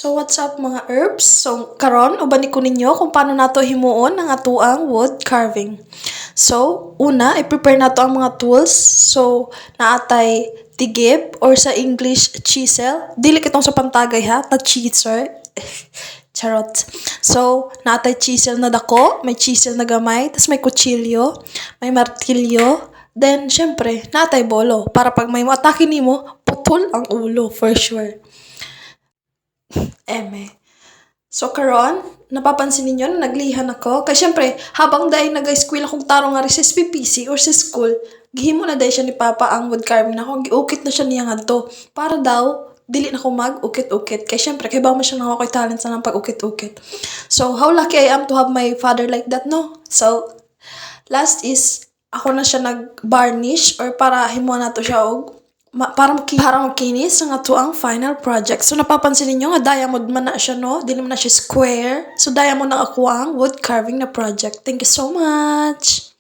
So what's up mga herbs? So karon uban ko ninyo kung paano nato himuon ang atuang wood carving. So una i-prepare nato ang mga tools. So naatay tigib or sa English chisel. Dili kitong sa pantagay ha, na cheeser. Charot. So, naatay chisel na dako, may chisel na gamay, tas may kutsilyo, may martilyo, then syempre, naatay bolo para pag may atake nimo, putol ang ulo for sure. Eme. So karon, napapansin ninyo na naglihan ako. Kaya syempre, habang dahil nag-eskwela kong tarong nga rin sa SPPC or sa school, gihimo na dahil siya ni Papa ang wood carving na ako. Giukit na siya niya nga to. Para daw, dili na ko mag-ukit-ukit. Kaya syempre, kaya ba mo siya nakakoy talent sa nang pag-ukit-ukit. So, how lucky I am to have my father like that, no? So, last is, ako na siya nag-varnish or para himo na to siya og para makinis nga to ang final project. So napapansin niyo nga diamond man na siya, no? Dili man na siya square. So diamond na ako ang wood carving na project. Thank you so much.